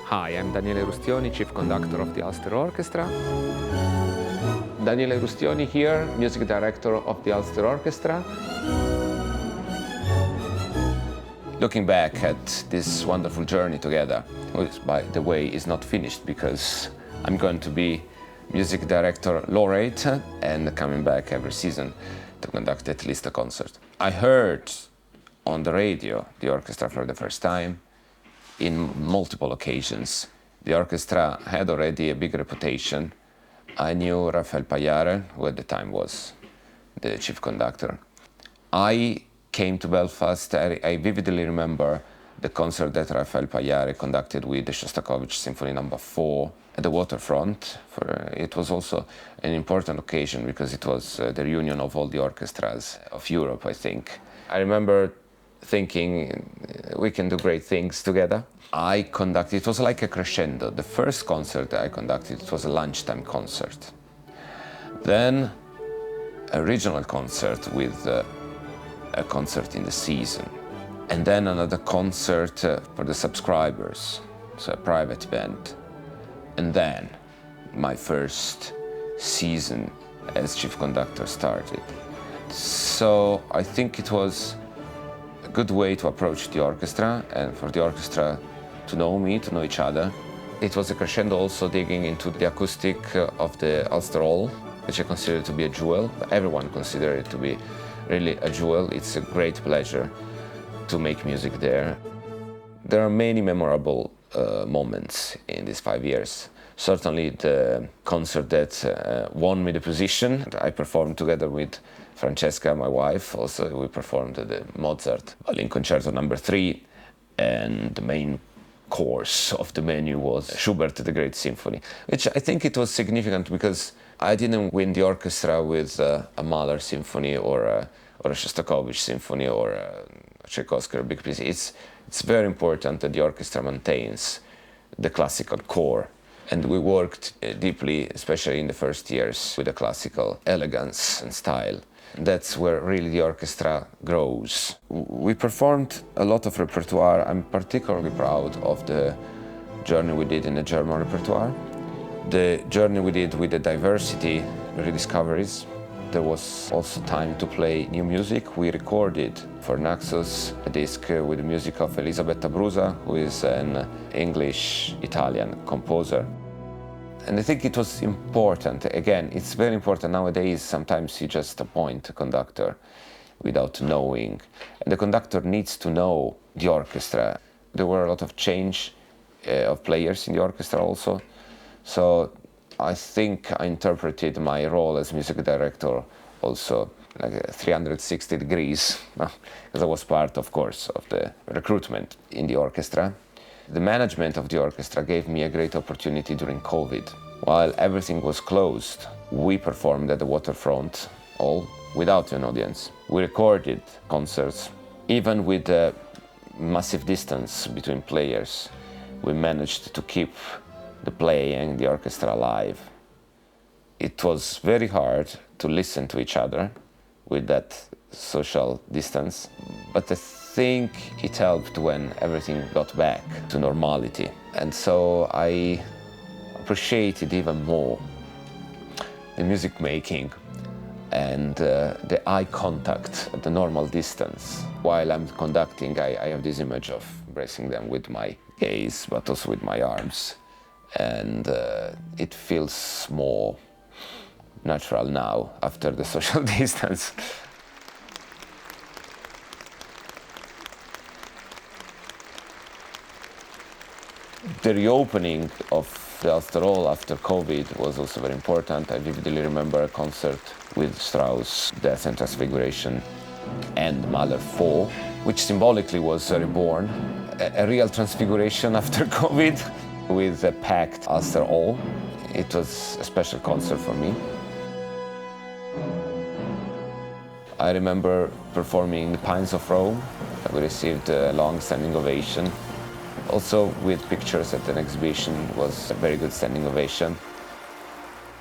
Hi, I'm Daniele Rustioni, Chief Conductor of the Ulster Orchestra. Daniele Rustioni here, Music Director of the Ulster Orchestra. Looking back at this wonderful journey together, which, by the way, is not finished because I'm going to be Music Director Laureate and coming back every season to conduct at least a concert. I heard on the radio the orchestra for the first time in multiple occasions. The orchestra had already a big reputation. I knew Raffaele Pagliare, who at the time was the chief conductor. I came to Belfast. I vividly remember the concert that Raffaele Pagliare conducted with the Shostakovich Symphony No. 4 at the waterfront. It was also an important occasion because it was the reunion of all the orchestras of Europe, I think. I remember thinking we can do great things together. I conducted, it was like a crescendo. The first concert I conducted, it was a lunchtime concert. Then a regional concert with a concert in the season. And then another concert for the subscribers, so a private band. And then my first season as chief conductor started. So I think it was a good way to approach the orchestra and for the orchestra to know me, to know each other. It was a crescendo also digging into the acoustic of the Ulster Hall, which I consider to be a jewel. Everyone considers it to be really a jewel. It's a great pleasure to make music there. There are many memorable moments in these 5 years. Certainly the concert that won me the position. I performed together with Francesca, my wife. Also, we performed the Mozart Violin Concerto No. 3, and the main course of the menu was Schubert, the Great Symphony, which I think it was significant because I didn't win the orchestra with a Mahler symphony or a Shostakovich symphony or a Tchaikovsky or a big piece. It's very important that the orchestra maintains the classical core. And we worked deeply, especially in the first years, with the classical elegance and style. That's where really the orchestra grows. We performed a lot of repertoire. I'm particularly proud of the journey we did in the German repertoire. The journey we did with the diversity, rediscoveries. There was also time to play new music. We recorded for Naxos a disc with the music of Elisabetta Brusa, who is an English-Italian composer. And I think it was important. Again, it's very important nowadays. Sometimes you just appoint a conductor without knowing. And the conductor needs to know the orchestra. There were a lot of change of players in the orchestra also. So I think I interpreted my role as music director also like 360 degrees, because I was part, of course, of the recruitment in the orchestra. The management of the orchestra gave me a great opportunity during COVID. While everything was closed, we performed at the waterfront, all without an audience. We recorded concerts, even with a massive distance between players. We managed to keep the playing, the orchestra alive. It was very hard to listen to each other with that social distance, but I think it helped when everything got back to normality. And so I appreciated even more the music making and the eye contact at the normal distance. While I'm conducting, I have this image of embracing them with my gaze, but also with my arms. And it feels more natural now after the social distance. The reopening of the Ulster Hall after COVID was also very important. I vividly remember a concert with Strauss' Death and Transfiguration and Mahler 4, which symbolically was reborn, a real transfiguration after COVID with a packed Ulster Hall. It was a special concert for me. I remember performing The Pines of Rome. We received a long standing ovation. Also with pictures at an exhibition was a very good standing ovation.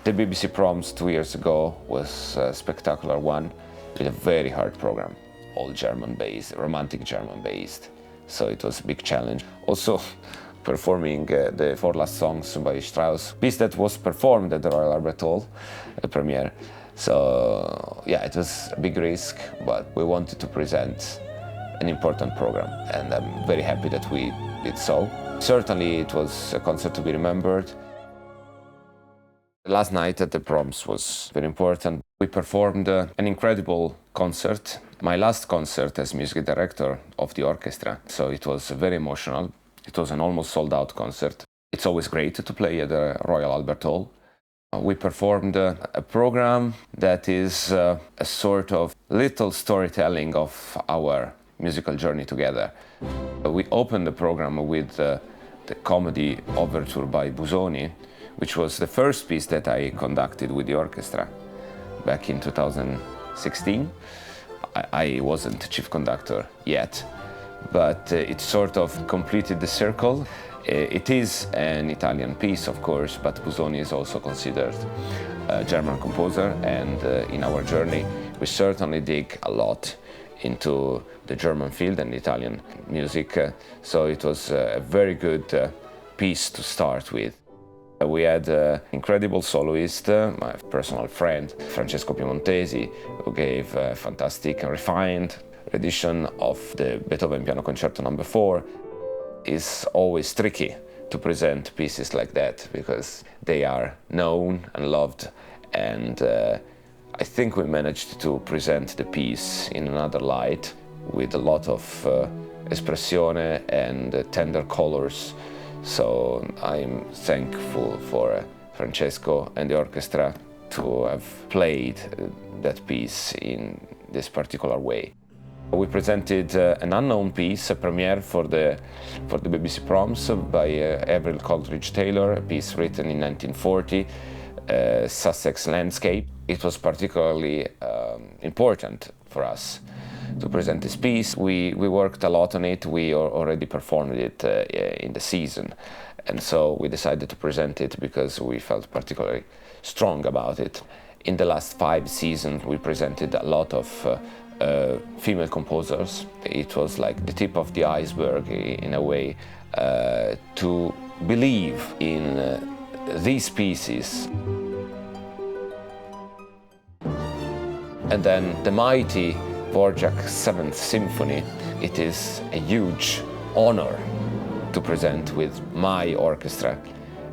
The BBC Proms 2 years ago was a spectacular one with a very hard program, all German-based, romantic German-based. So it was a big challenge. Also, performing the four last songs by Strauss, piece that was performed at the Royal Albert Hall premiere. So yeah, it was a big risk, but we wanted to present an important program, and I'm very happy that we did so. Certainly it was a concert to be remembered. Last night at the Proms was very important. We performed an incredible concert, my last concert as music director of the orchestra, so it was very emotional. It was an almost sold-out concert. It's always great to play at the Royal Albert Hall. We performed a program that is a sort of little storytelling of our musical journey together. We opened the program with the comedy overture by Busoni, which was the first piece that I conducted with the orchestra back in 2016. I wasn't chief conductor yet, but it sort of completed the circle. It is an Italian piece, of course, but Busoni is also considered a German composer, and in our journey we certainly dig a lot into the German field and Italian music, so it was a very good piece to start with. We had an incredible soloist, my personal friend, Francesco Piemontesi, who gave a fantastic and refined rendition of the Beethoven Piano Concerto No. 4. It's always tricky to present pieces like that because they are known and loved, and I think we managed to present the piece in another light with a lot of espressione and tender colors. So I'm thankful for Francesco and the orchestra to have played that piece in this particular way. We presented an unknown piece, a premiere for the BBC Proms by Avril Coleridge-Taylor, a piece written in 1940, Sussex Landscape. It was particularly important for us to present this piece. We worked a lot on it. We already performed it in the season, and so we decided to present it because we felt particularly strong about it. In the last 5 seasons we presented a lot of female composers. It was like the tip of the iceberg in a way to believe in these pieces. And then the mighty Dvorak 7th Symphony. It is a huge honor to present with my orchestra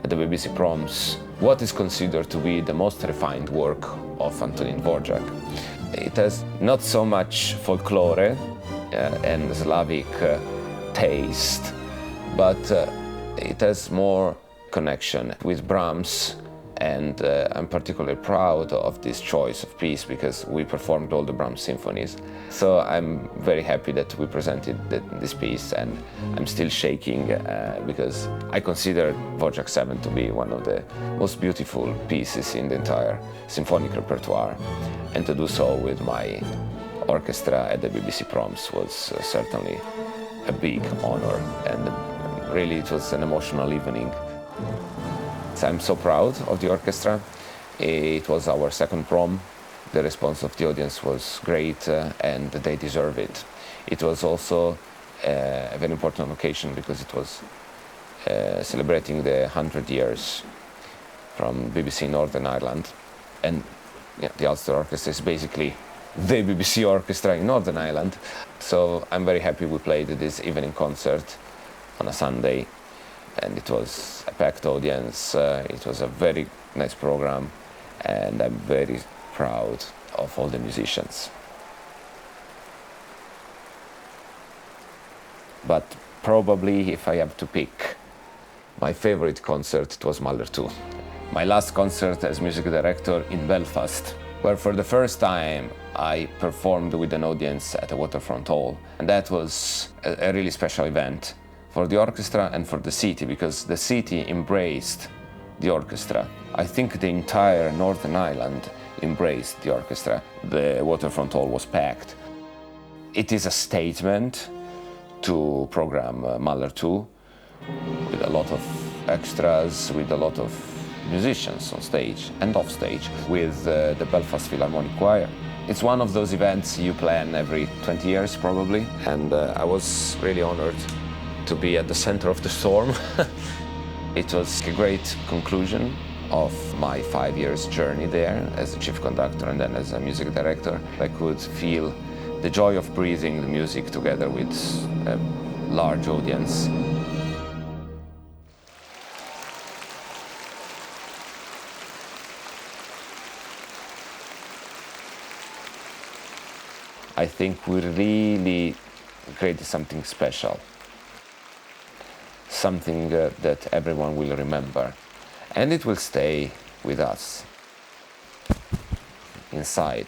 at the BBC Proms what is considered to be the most refined work of Antonin Dvorak. It has not so much folklore and Slavic taste, but it has more connection with Brahms, and I'm particularly proud of this choice of piece because we performed all the Brahms symphonies. So I'm very happy that we presented this piece, and I'm still shaking because I consider Dvorak 7 to be one of the most beautiful pieces in the entire symphonic repertoire, and to do so with my orchestra at the BBC Proms was certainly a big honor, and really it was an emotional evening. I'm so proud of the orchestra. It was our second prom. The response of the audience was great, and they deserve it. It was also a very important occasion because it was celebrating the 100 years from BBC Northern Ireland, and the Ulster Orchestra is basically the BBC orchestra in Northern Ireland. So I'm very happy we played this evening concert on a Sunday, and it was a packed audience. It was a very nice program, and I'm very proud of all the musicians. But probably if I have to pick my favorite concert, it was Mahler 2. My last concert as music director in Belfast, where for the first time I performed with an audience at a waterfront hall, and that was a really special event for the orchestra and for the city, because the city embraced the orchestra. I think the entire Northern Ireland embraced the orchestra. The waterfront hall was packed. It is a statement to program Mahler 2 with a lot of extras, with a lot of musicians on stage and off stage, with the Belfast Philharmonic Choir. It's one of those events you plan every 20 years probably, and I was really honored to be at the center of the storm. It was a great conclusion of my 5 years journey there as a chief conductor and then as a music director. I could feel the joy of breathing the music together with a large audience. I think we really created something special, something that everyone will remember, and it will stay with us inside.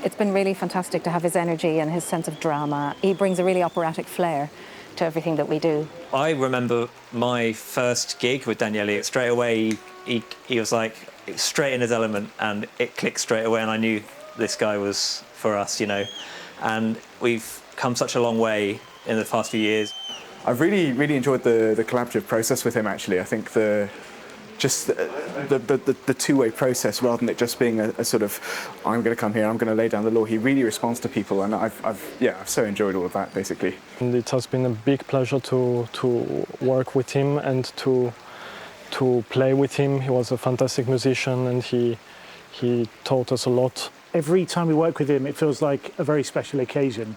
It's been really fantastic to have his energy and his sense of drama. He brings a really operatic flair to everything that we do. I remember my first gig with Daniele. Straight away, he was like straight in his element, and it clicked straight away, and I knew this guy was for us, you know. And we've come such a long way in the past few years. I've really enjoyed the collaborative process with him, actually. I think the two-way process, rather than it just being a sort of, I'm going to come here, I'm going to lay down the law. He really responds to people, and I've so enjoyed all of that, basically. And it has been a big pleasure to work with him and to play with him. He was a fantastic musician, and he taught us a lot. Every time we work with him, it feels like a very special occasion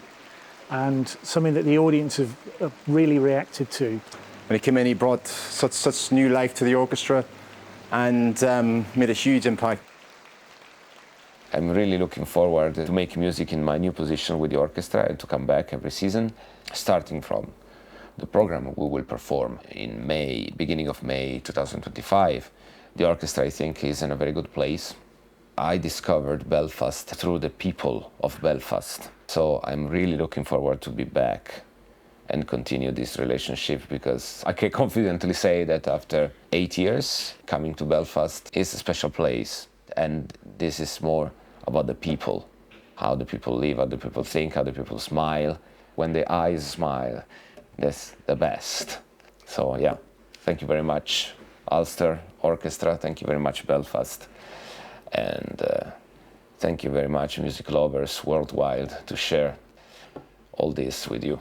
and something that the audience have really reacted to. When he came in, he brought such new life to the orchestra and made a huge impact. I'm really looking forward to make music in my new position with the orchestra and to come back every season, starting from the program we will perform in May, beginning of May 2025. The orchestra, I think, is in a very good place. I discovered Belfast through the people of Belfast. So I'm really looking forward to be back and continue this relationship, because I can confidently say that after 8 years, coming to Belfast is a special place. And this is more about the people, how the people live, how the people think, how the people smile. When the eyes smile, that's the best. So yeah, thank you very much, Ulster Orchestra. Thank you very much, Belfast. And thank you very much, music lovers worldwide, to share all this with you.